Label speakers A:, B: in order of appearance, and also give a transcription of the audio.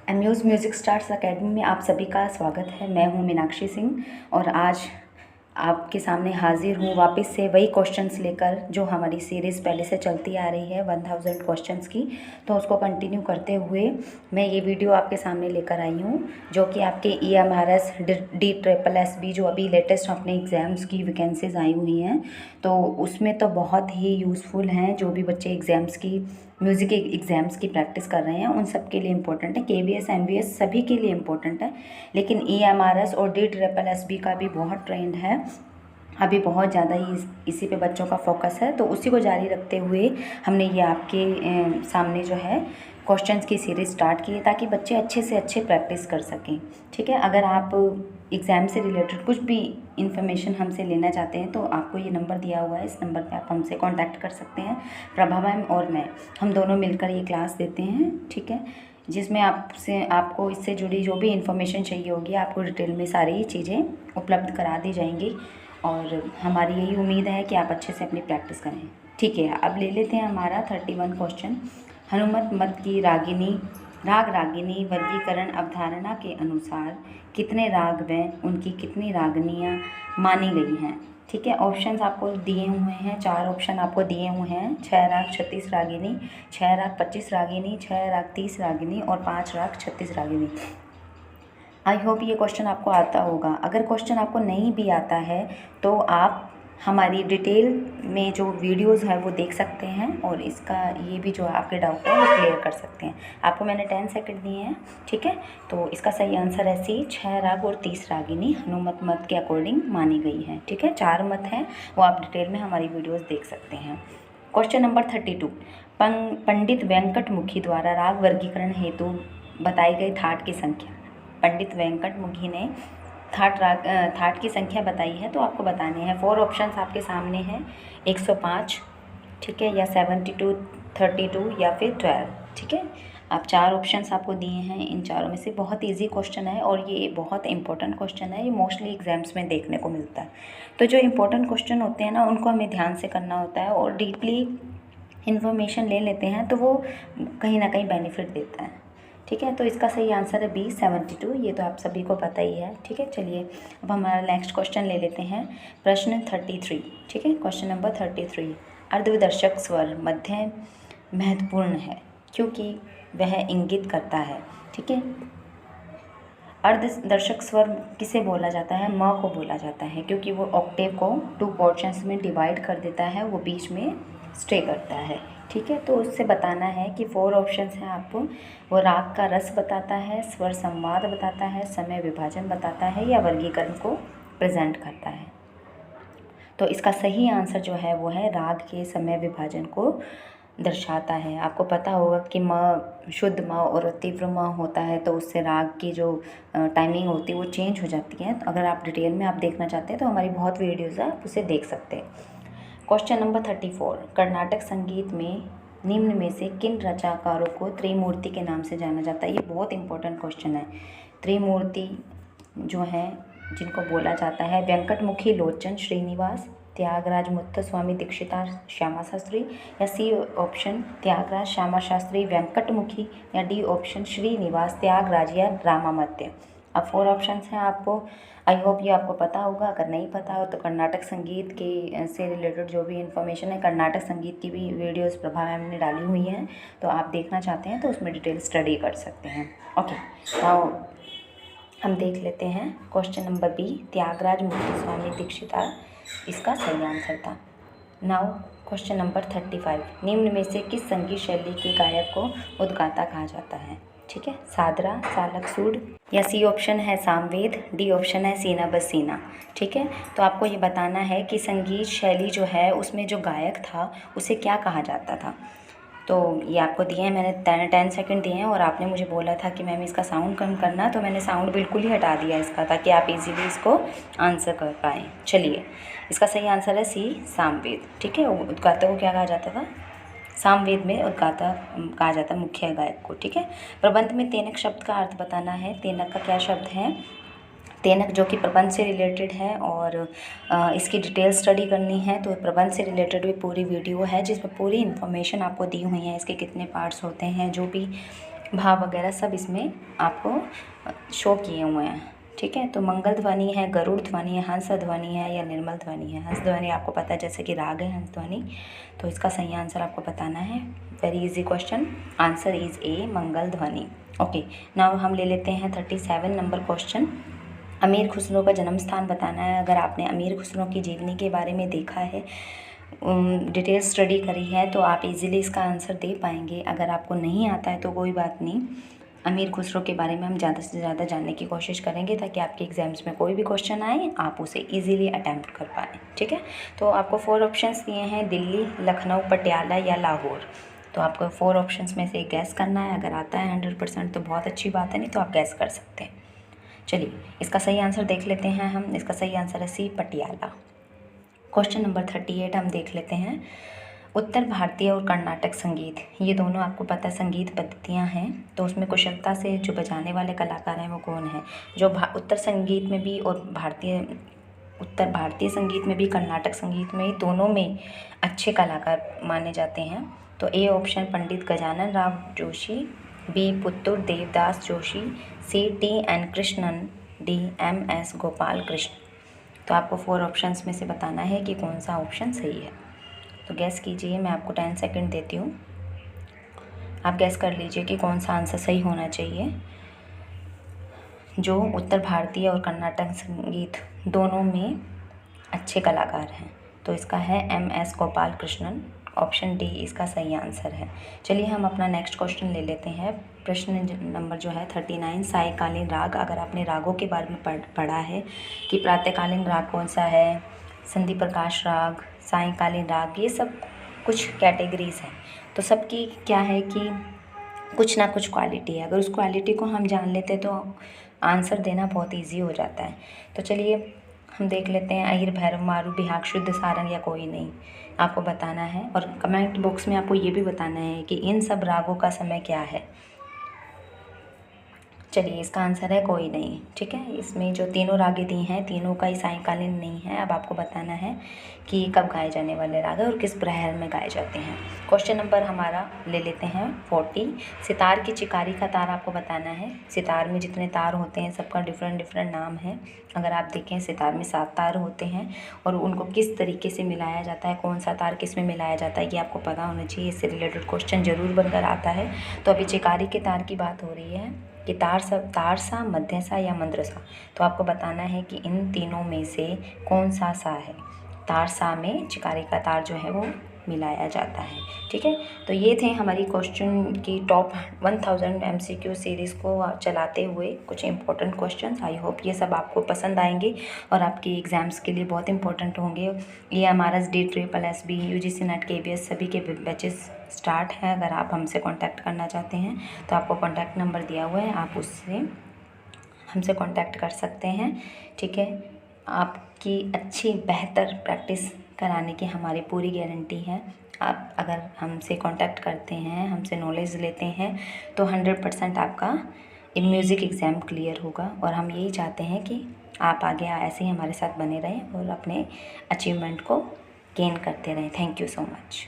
A: एम्यूज़ music stars academy में आप सभी का स्वागत है। मैं हूं मीनाक्षी सिंह और आज आपके सामने हाजिर हूं वापस से वही क्वेश्चंस लेकर जो हमारी सीरीज़ पहले से चलती आ रही है 1000 क्वेश्चंस की। तो उसको कंटिन्यू करते हुए मैं ये वीडियो आपके सामने लेकर आई हूं जो कि आपके EMRS DSSS जो अभी लेटेस्ट अपने एग्ज़ाम्स की वैकेंसीज़ आई हुई हैं, तो उसमें तो बहुत ही यूज़फुल हैं। जो भी बच्चे एग्ज़ाम्स की म्यूज़िक के एग्ज़ाम्स की प्रैक्टिस कर रहे हैं उन सब के लिए इम्पोर्टेंट है। KVS NVS सभी के लिए इम्पोर्टेंट है, लेकिन EMRS और DSSS का भी बहुत ट्रेंड है। अभी बहुत ज़्यादा ही इसी पे बच्चों का फोकस है, तो उसी को जारी रखते हुए हमने ये आपके सामने जो है क्वेश्चंस की सीरीज़ स्टार्ट की है ताकि बच्चे अच्छे से अच्छे प्रैक्टिस कर सकें। ठीक है, अगर आप एग्ज़ाम से रिलेटेड कुछ भी इंफॉर्मेशन हमसे लेना चाहते हैं तो आपको ये नंबर दिया हुआ है, इस नंबर पे आप हमसे कांटेक्ट कर सकते हैं। प्रभा मैम और मैं, हम दोनों मिलकर ये क्लास देते हैं। ठीक है, जिसमें आपको इससे जुड़ी जो भी इंफॉर्मेशन चाहिए होगी आपको डिटेल में सारी चीज़ें उपलब्ध करा दी जाएंगी और हमारी यही उम्मीद है कि आप अच्छे से अपनी प्रैक्टिस करें। ठीक है, अब ले लेते हैं हमारा 31 क्वेश्चन। हनुमत मत की राग रागिनी वर्गीकरण अवधारणा के अनुसार कितने राग व उनकी कितनी रागनियाँ मानी गई हैं। ठीक है, ऑप्शंस आपको दिए हुए हैं, 4 ऑप्शन आपको दिए हुए हैं। 6 राग 36 रागिनी, 6 राग 25 रागिनी, 6 राग 30 रागिनी और 5 राग 36 रागिनी। आई होप ये क्वेश्चन आपको आता होगा। अगर क्वेश्चन आपको नहीं भी आता है तो आप हमारी डिटेल में जो वीडियोस है वो देख सकते हैं और इसका ये भी जो आपके डाउट है वो क्लियर कर सकते हैं। आपको मैंने 10 सेकंड दिए हैं। ठीक है, तो इसका सही आंसर है सी, 6 राग और 30 रागिनी हनुमत मत के अकॉर्डिंग मानी गई है। ठीक है, 4 मत हैं, वो आप डिटेल में हमारी वीडियोज़ देख सकते हैं। क्वेश्चन नंबर 32, पंडित वेंकट मुखी द्वारा राग वर्गीकरण हेतु बताई गई थाट की संख्या। पंडित वेंकट मुखी ने थाट की संख्या बताई है, तो आपको बताने हैं। 4 ऑप्शंस आपके सामने हैं, 105, ठीक है, या 72, 32 या फिर 12। ठीक है, आप 4 ऑप्शंस आपको दिए हैं, इन चारों में से बहुत इजी क्वेश्चन है और ये बहुत इंपॉर्टेंट क्वेश्चन है। ये मोस्टली एग्जाम्स में देखने को मिलता है। तो जो इंपॉर्टेंट क्वेश्चन होते हैं ना उनको हमें ध्यान से करना होता है और डीपली इन्फॉर्मेशन ले लेते हैं तो वो कहीं ना कहीं बेनिफिट देता है। ठीक है, तो इसका सही आंसर है बी, 72। ये तो आप सभी को पता ही है। ठीक है, चलिए अब हमारा नेक्स्ट क्वेश्चन ले लेते हैं। प्रश्न 33। ठीक है, क्वेश्चन नंबर 33, अर्धविदर्शक स्वर मध्य महत्वपूर्ण है क्योंकि वह इंगित करता है। ठीक है, अर्धदर्शक स्वर किसे बोला जाता है? म को बोला जाता है, क्योंकि वो ऑक्टेव को 2 पोर्शंस में डिवाइड कर देता है, वो बीच में स्टे करता है। ठीक है, तो उससे बताना है कि 4 ऑप्शंस हैं आपको। वो राग का रस बताता है, स्वर संवाद बताता है, समय विभाजन बताता है या वर्गीकरण को प्रेजेंट करता है। तो इसका सही आंसर जो है वो है राग के समय विभाजन को दर्शाता है। आपको पता होगा कि म शुद्ध म और तीव्र म होता है, तो उससे राग की जो टाइमिंग होती है वो चेंज हो जाती है। तो अगर आप डिटेल में आप देखना चाहते हैं तो हमारी बहुत वीडियोज़ है, आप उसे देख सकते हैं। क्वेश्चन नंबर 34, कर्नाटक संगीत में निम्न में से किन रचनाकारों को त्रिमूर्ति के नाम से जाना जाता है? ये बहुत इंपॉर्टेंट क्वेश्चन है। त्रिमूर्ति जो है जिनको बोला जाता है, वेंकटमुखी लोचन श्रीनिवास, त्यागराज मुत्तुस्वामी दीक्षितार श्यामा शास्त्री, या सी ऑप्शन त्यागराज श्यामा शास्त्री वेंकटमुखी, या डी ऑप्शन श्रीनिवास त्यागराज या रामामत्य। अब 4 ऑप्शंस हैं आपको। आई होप ये आपको पता होगा। अगर नहीं पता हो तो कर्नाटक संगीत के से रिलेटेड जो भी इन्फॉर्मेशन है, कर्नाटक संगीत की भी वीडियोस प्रभा मैम ने डाली हुई हैं, तो आप देखना चाहते हैं तो उसमें डिटेल स्टडी कर सकते हैं। ओके, नाउ हम देख लेते हैं question number B, Tyagaraja Muthuswami Dikshitar इसका सही आंसर था। नाउ क्वेश्चन नंबर 35, निम्न में से किस संगीत शैली के गायक को उद्गाता कहा जाता है? ठीक है, सादरा, सालक सूड, या सी ऑप्शन है सामवेद, डी ऑप्शन है सीना बस सीना। ठीक है, तो आपको ये बताना है कि संगीत शैली जो है उसमें जो गायक था उसे क्या कहा जाता था। तो ये आपको दिए हैं, मैंने 10 सेकंड दिए हैं और आपने मुझे बोला था कि मैम इसका साउंड कम करना, तो मैंने साउंड बिल्कुल ही हटा दिया इसका ताकि आप इजीली इसको आंसर कर पाएँ। चलिए, इसका सही आंसर है सी, सामवेद। ठीक है, उद्गाता को क्या कहा जाता था? सामवेद में उद्गाता कहा जाता है मुख्य गायक को। ठीक है, प्रबंध में तेनक शब्द का अर्थ बताना है। तेनक का क्या शब्द है? तेनक जो कि प्रबंध से रिलेटेड है और इसकी डिटेल स्टडी करनी है तो प्रबंध से रिलेटेड भी पूरी वीडियो है जिसमें पूरी इन्फॉर्मेशन आपको दी हुई है, इसके कितने पार्ट्स होते हैं, जो भी भाव वगैरह सब इसमें आपको शो किए हुए हैं। ठीक है, तो मंगल ध्वनि है, गरुड़ ध्वनि है, हंस ध्वनि है या निर्मल ध्वनि है। हंस ध्वनि आपको पता है जैसे कि राग है हंस ध्वनि, तो इसका सही आंसर आपको बताना है। Very easy question, answer is A Mangal Dhwani. Okay, now हम ले लेते हैं 37 नंबर क्वेश्चन। अमीर खुसरो का जन्म स्थान बताना है। अगर आपने अमीर खुसरो की जीवनी के बारे में देखा है, डिटेल स्टडी करी है, तो आप इजीली इसका आंसर दे पाएंगे। अगर आपको नहीं आता है तो कोई बात नहीं, अमीर खुसरो के बारे में हम ज़्यादा से ज़्यादा जानने की कोशिश करेंगे ताकि आपके एग्जाम्स में कोई भी क्वेश्चन आए आप उसे इजीली अटैम्प्ट कर पाएँ। ठीक है, तो आपको 4 ऑप्शंस दिए हैं, दिल्ली, लखनऊ, पटियाला या लाहौर। तो आपको 4 ऑप्शंस में से गैस करना है। अगर आता है 100% तो बहुत अच्छी बात है, नहीं तो आप गैस कर सकते हैं। चलिए इसका सही आंसर देख लेते हैं हम। इसका सही आंसर है सी, पटियाला। क्वेश्चन नंबर 38 हम देख लेते हैं। उत्तर भारतीय और कर्नाटक संगीत, ये दोनों आपको पता है संगीत पद्धतियाँ हैं, तो उसमें कुशलता से जो बजाने वाले कलाकार हैं वो कौन है। जो उत्तर संगीत में भी और उत्तर भारतीय संगीत में भी, कर्नाटक संगीत में, दोनों में अच्छे कलाकार माने जाते हैं। तो A option Pandit Gajanan Rao Joshi, B Puttur Devdas Joshi, C T N Krishnan, D M S Gopal Krishna. तो आपको 4 ऑप्शंस में से बताना है कि कौन सा ऑप्शन सही है। तो गैस कीजिए, मैं आपको 10 सेकंड देती हूँ, आप गैस कर लीजिए कि कौन सा आंसर सही होना चाहिए। जो उत्तर भारतीय और कर्नाटक संगीत दोनों में अच्छे कलाकार हैं, तो इसका है M S Gopal Krishnan. Option D इसका सही आंसर है। चलिए हम अपना नेक्स्ट क्वेश्चन ले लेते हैं। प्रश्न नंबर जो है 39, सायकालीन राग। अगर आपने रागों के बारे में पढ़ा है कि प्रातःकालीन राग कौन सा है, संधि प्रकाश राग, सायकालीन राग, ये सब कुछ कैटेगरीज हैं, तो सबकी क्या है कि कुछ ना कुछ क्वालिटी है। अगर उस क्वालिटी को हम जान लेते हैं तो आंसर देना बहुत ईजी हो जाता है। तो चलिए हम देख लेते हैं, अहिर, भैरव, मारू, बिहाग, शुद्ध सारंग या कोई नहीं, आपको बताना है। और कमेंट बॉक्स में आपको ये भी बताना है कि इन सब रागों का समय क्या है। चलिए इसका आंसर है कोई नहीं। ठीक है, इसमें जो तीनों रागें दी हैं, तीनों का ही सायकालीन नहीं है। अब आपको बताना है कि कब गाए जाने वाले राग है और किस प्रहर में गाए जाते हैं। क्वेश्चन नंबर हमारा ले लेते हैं 40, सितार की चिकारी का तार आपको बताना है। सितार में जितने तार होते हैं सबका डिफरेंट डिफरेंट नाम है। अगर आप देखें सितार में 7 तार होते हैं और उनको किस तरीके से मिलाया जाता है, कौन सा तार किस में मिलाया जाता है, ये आपको पता होना चाहिए। इससे रिलेटेड क्वेश्चन ज़रूर बनकर आता है। तो अभी चिकारी के तार की बात हो रही है कि तारसा, मध्यसा या मंद्रसा। तो आपको बताना है कि इन तीनों में से कौन सा सा है। तारसा में चिकारी का तार जो है वो मिलाया जाता है। ठीक है, तो ये थे हमारी क्वेश्चन की टॉप 1000 MCQ सीरीज़ को चलाते हुए कुछ इंपॉर्टेंट क्वेश्चंस। आई होप ये सब आपको पसंद आएंगे और आपके एग्ज़ाम्स के लिए बहुत इंपॉर्टेंट होंगे। ये हमारा DSSB, UGC नेट, KVS सभी के बैचेस स्टार्ट हैं। अगर आप हमसे कांटेक्ट करना चाहते हैं तो आपको कांटेक्ट नंबर दिया हुआ है, आप उससे हमसे कांटेक्ट कर सकते हैं। ठीक है, आपकी अच्छी बेहतर प्रैक्टिस कराने की हमारी पूरी गारंटी है। आप अगर हमसे कांटेक्ट करते हैं, हमसे नॉलेज लेते हैं, तो 100% आपका म्यूज़िक एग्ज़ाम क्लियर होगा। और हम यही चाहते हैं कि आप आगे ऐसे ही हमारे साथ बने रहें और अपने अचीवमेंट को गेन करते रहें। Thank you so much.